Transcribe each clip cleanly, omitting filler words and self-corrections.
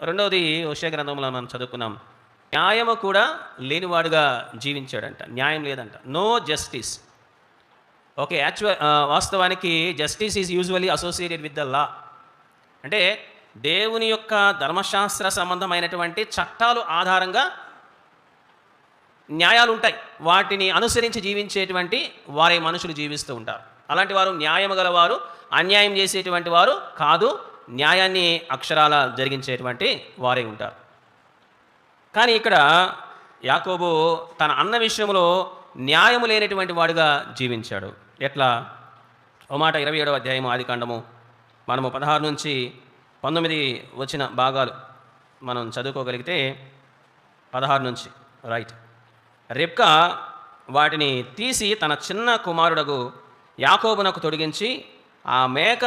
రెండవది హోషేయ గ్రంథంలో మనం చదువుకున్నాం, న్యాయము కూడా లేనివాడుగా జీవించాడంట. న్యాయం లేదంట, నో జస్టిస్. ఓకే, వాస్తవానికి justice is usually associated with the law. అంటే దేవుని యొక్క ధర్మశాస్త్ర సంబంధమైనటువంటి చట్టాలు ఆధారంగా న్యాయాలు ఉంటాయి. వాటిని అనుసరించి జీవించేటువంటి వారే మనుషులు జీవిస్తూ ఉంటారు. అలాంటి వారు న్యాయం గలవారు, అన్యాయం చేసేటువంటి వారు కాదు, న్యాయాన్ని అక్షరాల జరిగించేటువంటి వారే ఉంటారు. కానీ ఇక్కడ యాకోబు తన అన్న విషయంలో న్యాయము లేనటువంటి వాడుగా జీవించాడు. ఎట్లా? ఓ మాట 27వ అధ్యాయము ఆదికాండము మనము 16 నుంచి 19 వచ్చిన భాగాలు మనం చదువుకోగలిగితే, 16 నుంచి రైట్. రెబ్కా వాటిని తీసి తన చిన్న కుమారుడగు యాకోబునకు తొడిగించి ఆ మేక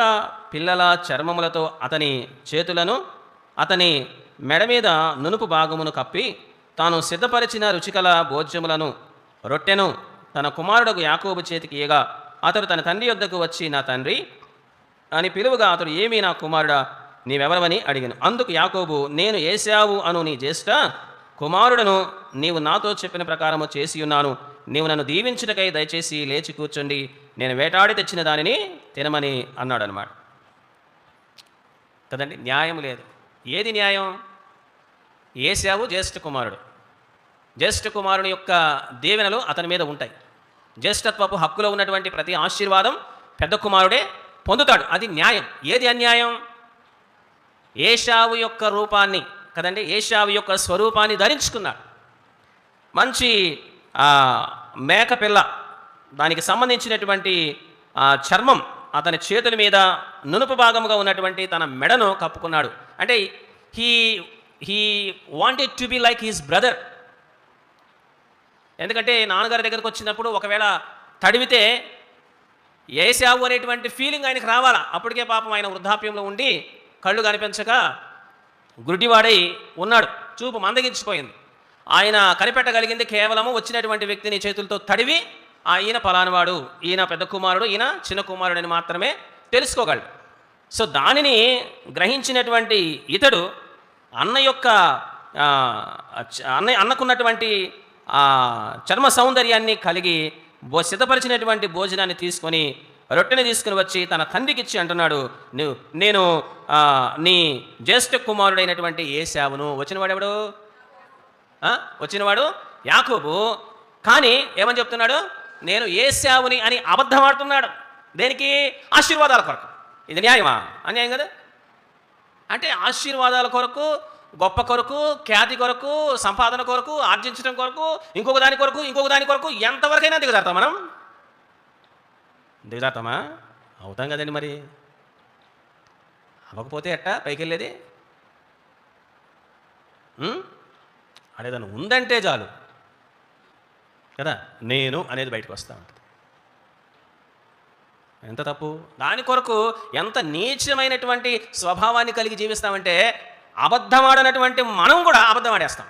పిల్లల చర్మములతో అతని చేతులను అతని మెడ మీద నునుపు భాగమును కప్పి తాను సిద్ధపరిచిన రుచికల భోజ్యములను రొట్టెను తన కుమారుడకు యాకోబు చేతికి ఇయ్యగా అతడు తన తండ్రి యొద్దకు వచ్చి, నా తండ్రి అని పిలువగా అతడు, ఏమీ నా కుమారుడా, నీవెవరవని అడిగాను. అందుకు యాకోబు, నేను ఏశావు అను నీ జ్యేష్ఠ కుమారుడను, నీవు నాతో చెప్పిన ప్రకారము చేసి ఉన్నాను. నీవు నన్ను దీవించుటకై దయచేసి లేచి కూర్చోండి, నేను వేటాడి తెచ్చిన దానిని తినమని అన్నాడు అనమాట. కదండి, న్యాయం లేదు. ఏది న్యాయం? ఏశావు జ్యేష్ఠ కుమారుడు. జ్యేష్ఠ కుమారుని యొక్క దీవెనలు అతని మీద ఉంటాయి. జ్యేష్ఠత్వపు హక్కులో ఉన్నటువంటి ప్రతి ఆశీర్వాదం పెద్ద కుమారుడే పొందుతాడు. అది న్యాయం. ఏది అన్యాయం? ఏశావు యొక్క రూపాన్ని, కదండి, ఏశావు యొక్క స్వరూపాన్ని ధరించుకున్నాడు. మంచి మేక పిల్ల, దానికి సంబంధించినటువంటి చర్మం అతని చేతుల మీద నునుపు భాగముగా ఉన్నటువంటి తన మెడను కప్పుకున్నాడు. అంటే he wanted to be like his brother. ఎందుకంటే నాన్నగారి దగ్గరకు వచ్చినప్పుడు ఒకవేళ తడివితే ఏశావు అనేటువంటి ఫీలింగ్ ఆయనకు రావాలా. అప్పటికే పాపం ఆయన వృద్ధాప్యంలో ఉండి కళ్ళు కనిపించక గుడ్డివాడై ఉన్నాడు, చూపు మందగించిపోయింది. ఆయన కనిపెట్టగలిగింది కేవలము వచ్చినటువంటి వ్యక్తిని చేతులతో తడివి ఈయన పలానవాడు, ఈయన పెద్ద కుమారుడు, ఈయన చిన్న కుమారుడు అని మాత్రమే తెలుసుకోగలడు. సో దానిని గ్రహించినటువంటి ఇతడు అన్న యొక్క అన్నకున్నటువంటి చర్మ సౌందర్యాన్ని కలిగి సిద్ధపరిచినటువంటి భోజనాన్ని తీసుకొని రొట్టెని తీసుకుని వచ్చి తన తండ్రికి ఇచ్చి అంటున్నాడు, నేను నీ జ్యేష్ఠ కుమారుడైనటువంటి ఏశావును. వచ్చినవాడు ఎవడు? వచ్చినవాడు యాకోబు. కానీ ఏమని చెప్తున్నాడు? నేను ఏశావుని అని అబద్ధం ఆడుతున్నాడు. దేనికి? ఆశీర్వాదాల కొరకు. ఇది న్యాయమా? అన్యాయం కదా. అంటే ఆశీర్వాదాల కొరకు, గొప్ప కొరకు, ఖ్యాతి కొరకు, సంపాదన కొరకు, ఆర్జించడం కొరకు, ఇంకొక దాని కొరకు ఎంతవరకైనా దిగజారుతాం మనం? దిగజారుతామా? అవుతాం కదండి. మరి అవ్వకపోతే ఎట్టా పైకి వెళ్ళేది? అదేదన్నా ఉందంటే చాలు కదా, నేను అనేది బయటకు వస్తూ ఉంటుంది. ఎంత తప్పు! దాని కొరకు ఎంత నీచమైనటువంటి స్వభావాన్ని కలిగి జీవిస్తామంటే, అబద్ధమాడనటువంటి మనం కూడా అబద్ధం ఆడేస్తాం.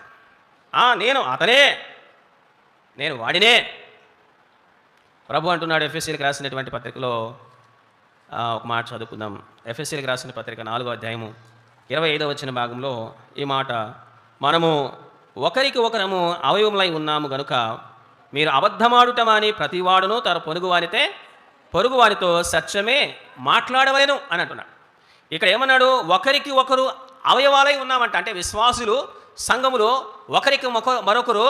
నేను అతనే, నేను వాడినే. ప్రభు అంటున్నాడు ఎఫెసీలకు రాసినటువంటి పత్రికలో, ఒక మాట చదువుకుందాం. ఎఫెసీలకు రాసిన పత్రిక 4వ అధ్యాయము 25వ వచ్చిన భాగంలో ఈ మాట, మనము ఒకరికి ఒకరము అవయవములై ఉన్నాము గనుక మీరు అబద్ధమాడుటమాని ప్రతివాడును తన పొరుగువానితో సత్యమే మాట్లాడవలెను అని అంటున్నాడు. ఇక్కడ ఏమన్నాడు? ఒకరికి ఒకరు అవయవాలై ఉన్నామంట. అంటే విశ్వాసులు సంఘములో ఒకరికి మరొకరు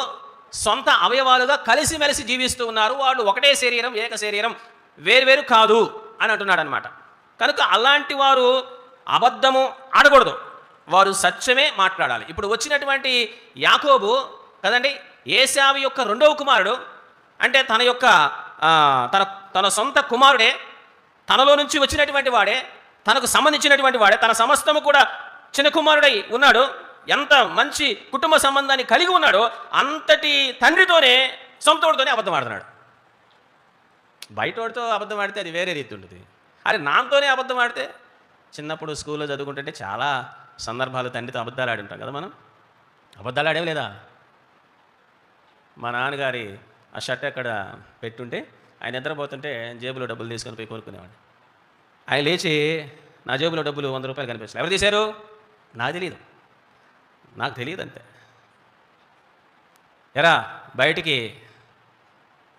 సొంత అవయవాలుగా కలిసిమెలిసి జీవిస్తూ ఉన్నారు. వాళ్ళు ఒకటే శరీరం, ఏక శరీరం, వేరువేరు కాదు అని అంటున్నాడు అనమాట. కనుక అలాంటి వారు అబద్ధము ఆడకూడదు, వారు సత్యమే మాట్లాడాలి. ఇప్పుడు వచ్చినటువంటి యాకోబు కదండి, ఏశావు యొక్క రెండవ కుమారుడు. అంటే తన యొక్క తన సొంత కుమారుడే, తనలో నుంచి వచ్చినటువంటి వాడే, తనకు సంబంధించినటువంటి వాడే, తన సమస్తము కూడా చిన్న కుమారుడై ఉన్నాడు. ఎంత మంచి కుటుంబ సంబంధాన్ని కలిగి ఉన్నాడో అంతటి తండ్రితోనే, సొంతోడితోనే అబద్ధం ఆడుతున్నాడు. బయటోడితో అబద్ధం ఆడితే అది వేరే రీతి ఉంటుంది. అరే నాన్నతోనే అబద్ధం ఆడితే, చిన్నప్పుడు స్కూల్లో చదువుకుంటుంటే చాలా సందర్భాలు తండ్రితో అబద్ధాలు ఆడి ఉంటాం కదా. మనం అబద్ధాలు ఆడేవి లేదా? మా నాన్నగారి ఆ షర్ట్ అక్కడ పెట్టుంటే ఆయన నిద్రపోతుంటే జేబులో డబ్బులు తీసుకొని పోయి కోరుకునేవాడు. ఆయన లేచి, నా జేబులో డబ్బులు 100 రూపాయలు కనిపిస్తాయి. ఎవరు తీశారు? నాకు తెలియదు. నాకు తెలియదు అంతే. ఎరా బయటికి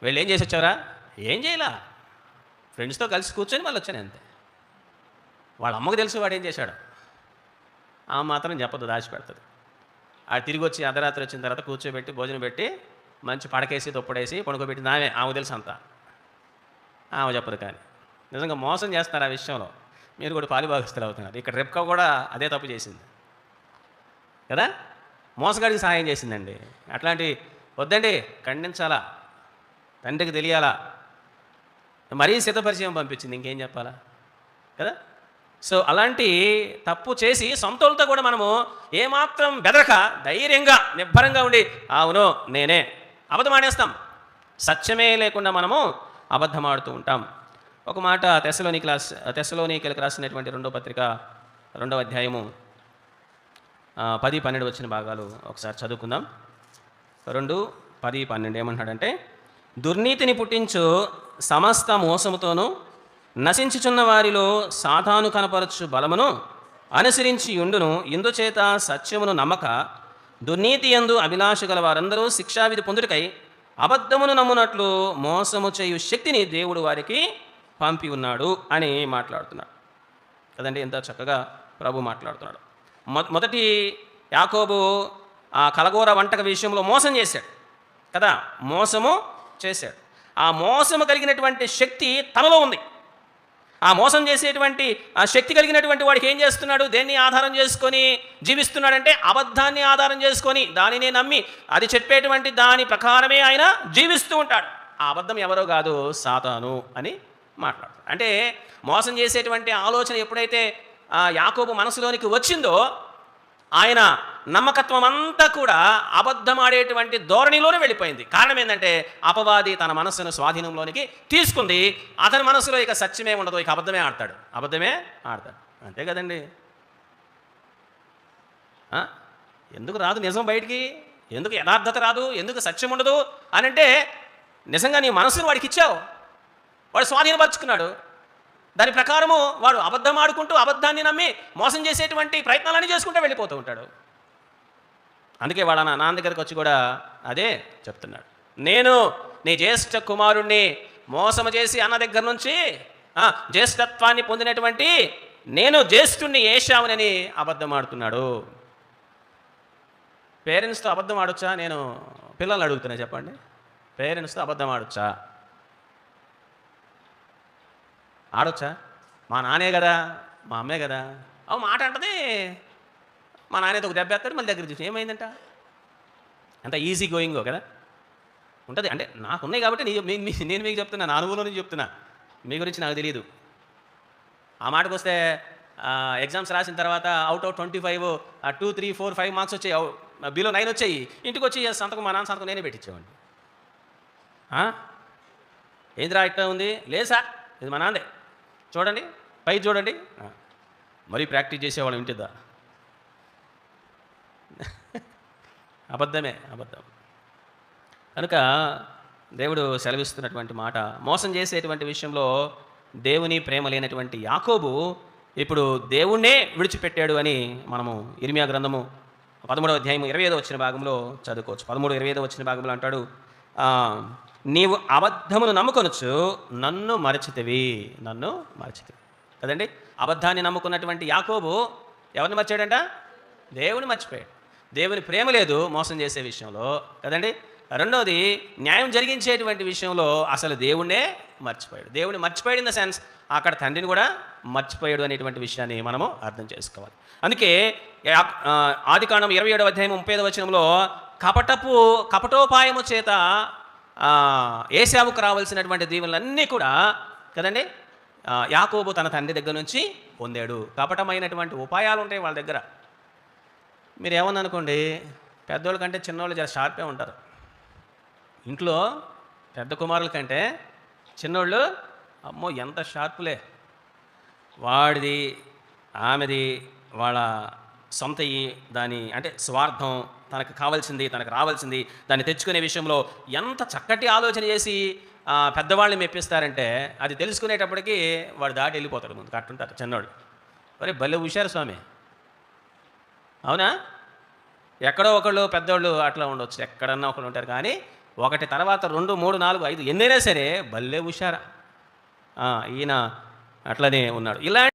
వెళ్ళి ఏం చేసి వచ్చావరా? ఏం చేయలా, ఫ్రెండ్స్తో కలిసి కూర్చొని మళ్ళీ వచ్చాను అంతే. వాళ్ళ అమ్మకు తెలుసు వాడు ఏం చేశాడు. ఆ మాత్రం చెప్పదు, దాచిపెడుతుంది. ఆ తిరిగి వచ్చి అర్ధరాత్రి వచ్చిన తర్వాత కూర్చోబెట్టి భోజనం పెట్టి మంచి పడకేసి దుప్పడేసి పడుకోబెట్టింది ఆమె తెలుసు అంతా. ఆమె చెప్పదు. కానీ నిజంగా మోసం చేస్తారు ఆ విషయంలో. మీరు కూడా పాలుభాగస్తులు అవుతున్నారు. ఇక్కడ రెప్కా కూడా అదే తప్పు చేసింది కదా, మోసగాడికి సహాయం చేసిందండి. అట్లాంటి వద్దండి, ఖండించాలా, తండ్రికి తెలియాలా. మరీ శతపరిచయం పంపించింది, ఇంకేం చెప్పాలా కదా. సో అలాంటి తప్పు చేసి సొంతలతో కూడా మనము ఏమాత్రం బెదరక ధైర్యంగా నిబ్బరంగా ఉండి అవును నేనే అబద్ధమాడేస్తాం. సత్యమే లేకుండా మనము అబద్ధమాడుతూ ఉంటాం. ఒక మాట తెస్సలోనికలకు రాసినటువంటి 2వ పత్రిక 2వ అధ్యాయము 10-12 వచ్చిన భాగాలు ఒకసారి చదువుకుందాం. 2:10-12 ఏమంటున్నాడంటే, దుర్నీతిని పుట్టించు సమస్త మోసముతోనూ నశించుచున్న వారిలో సాతాను కనపరచు బలమును అనుసరించి యుండును. ఇందుచేత సత్యమును నమ్మక దుర్నీతి యందు అభిలాష గల వారందరూ శిక్షావిధి పొందుటకై అబద్ధమును నమ్మునట్లు మోసము చేయు శక్తిని దేవుడు వారికి పంపి ఉన్నాడు అని మాట్లాడుతున్నాడు కదండి. ఎంత చక్కగా ప్రభు మాట్లాడుతున్నాడు. మొదటి యాకోబు ఆ కలగూర వంటక విషయంలో మోసం చేశాడు కదా, మోసము చేశాడు. ఆ మోసము కలిగినటువంటి శక్తి తనలో ఉంది. ఆ మోసం చేసేటువంటి ఆ శక్తి కలిగినటువంటి వాడికి ఏం చేస్తున్నాడు? దేన్ని ఆధారం చేసుకొని జీవిస్తున్నాడంటే అబద్ధాన్ని ఆధారం చేసుకొని దానినే నమ్మి అది చెప్పేటువంటి దాని ప్రకారమే ఆయన జీవిస్తూ ఉంటాడు. ఆ అబద్ధం ఎవరో కాదు, సాతాను అని మాట్లాడతాడు. అంటే మోసం చేసేటువంటి ఆలోచన ఎప్పుడైతే యాకోబు మనసులోనికి వచ్చిందో ఆయన నమ్మకత్వం అంతా కూడా అబద్ధమాడేటువంటి ధోరణిలోనే వెళ్ళిపోయింది. కారణం ఏంటంటే అపవాది తన మనస్సును స్వాధీనంలోనికి తీసుకుంది. అతని మనసులో ఇక సత్యమే ఉండదు, ఇక అబద్ధమే ఆడతాడు. అంతే కదండి. ఎందుకు రాదు నిజం బయటికి? ఎందుకు యథార్థత రాదు? ఎందుకు సత్యం ఉండదు అని అంటే నిజంగా నీ మనసును వాడికి ఇచ్చావు, వాడు స్వాధీనపరుచుకున్నాడు. దాని ప్రకారము వాడు అబద్ధం ఆడుకుంటూ అబద్ధాన్ని నమ్మి మోసం చేసేటువంటి ప్రయత్నాలన్నీ చేసుకుంటూ వెళ్ళిపోతూ ఉంటాడు. అందుకే వాళ్ళ నాన్న దగ్గరికి వచ్చి కూడా అదే చెప్తున్నాడు, నేను నీ జ్యేష్ఠ కుమారుణ్ణి మోసం చేసి అన్న దగ్గర నుంచి జ్యేష్ఠత్వాన్ని పొందినటువంటి నేను జ్యేష్ఠుణ్ణి ఏశావునని అబద్ధం ఆడుతున్నాడు. పేరెంట్స్తో అబద్ధం ఆడొచ్చా? నేను పిల్లల్ని అడుగుతున్నా, చెప్పండి. పేరెంట్స్తో అబద్ధం ఆడొచ్చా? ఆడొచ్చా? మా నానే కదా, మా అమ్మే కదా, మాట అంటది. మా నాన్నతో ఒక దెబ్బ వేస్తాడు, మళ్ళీ దగ్గర చూసి ఏమైందంట. అంత ఈజీ గోయింగో కదా ఉంటుంది. అంటే నాకున్నాయి కాబట్టి నేను మీకు చెప్తున్నా, నా అనుభవంలో నుంచి చెప్తున్నా, మీ గురించి నాకు తెలియదు. ఆ మాటకు వస్తే ఎగ్జామ్స్ రాసిన తర్వాత అవుట్ ఆఫ్ 25 2, 3, 4, 5 మార్క్స్ వచ్చాయి, బిలో 9 వచ్చాయి. ఇంటికి వచ్చి సంతకం మా నాన్న సంతకం నేనే పెట్టించేవాడిని. ఏందిరా ఇట్లా ఉంది? లేదు సార్, ఇది మా నాన్నే, చూడండి పై చూడండి. మరీ ప్రాక్టీస్ చేసేవాళ్ళం ఇంటిదా. అబద్ధం. కనుక దేవుడు సెలవిస్తున్నటువంటి మాట, మోసం చేసేటువంటి విషయంలో దేవుని ప్రేమ లేనటువంటి యాకోబు ఇప్పుడు దేవుణ్ణే విడిచిపెట్టాడు అని మనము ఇర్మియా గ్రంథము 13వ అధ్యాయము 25వ వచ్చిన భాగంలో చదువుకోవచ్చు. 13-25వ వచ్చిన భాగంలో అంటాడు, నీవు అబద్ధమును నమ్ముకొనొచ్చు, నన్ను మరచితివి కదండి. అబద్ధాన్ని నమ్ముకున్నటువంటి యాకోబు ఎవరిని మర్చాడంట? దేవుని మర్చిపోయాడు. దేవుని ప్రేమ లేదు మోసం చేసే విషయంలో కదండి. రెండవది, న్యాయం జరిగించేటువంటి విషయంలో అసలు దేవుణ్ణే మర్చిపోయాడు. దేవుని మర్చిపోయాడు ఇన్ ద సెన్స్ అక్కడ తండ్రిని కూడా మర్చిపోయాడు అనేటువంటి విషయాన్ని మనము అర్థం చేసుకోవాలి. అందుకే ఆదికాండం 27వ అధ్యాయం 35వ వచనంలో కపటోపాయము చేత ఏశావుకు రావాల్సినటువంటి దీవెనలన్నీ కూడా కదండి యాకోబు తన తండ్రి దగ్గర నుంచి పొందాడు. కపటమైనటువంటి ఉపాయాలు ఉంటాయి వాళ్ళ దగ్గర. మీరు ఏమన్నా అనుకోండి, పెద్దోళ్ళ కంటే చిన్నోళ్ళు చాలా షార్పే ఉంటారు. ఇంట్లో పెద్ద కుమారుల కంటే చిన్నోళ్ళు అమ్మో ఎంత షార్పులే. వాడిది ఆమెది వాళ్ళ సొంత దాని అంటే స్వార్థం, తనకు కావాల్సింది తనకు రావాల్సింది దాన్ని తెచ్చుకునే విషయంలో ఎంత చక్కటి ఆలోచన చేసి పెద్దవాళ్ళని మెప్పిస్తారంటే అది తెలుసుకునేటప్పటికీ వాడు దాటి వెళ్ళిపోతాడు. ముందు కట్టుంటారు చిన్నోడు. మరి భలే హుషారు స్వామి, అవునా? ఎక్కడో ఒకళ్ళు పెద్దోళ్ళు అట్లా ఉండొచ్చు, ఎక్కడన్నా ఒకళ్ళు ఉంటారు. కానీ ఒకటి తర్వాత 2, 3, 4, 5 ఎన్నైనా సరే భలే హుషారా ఈయన అట్లనే ఉన్నాడు. ఇలాంటి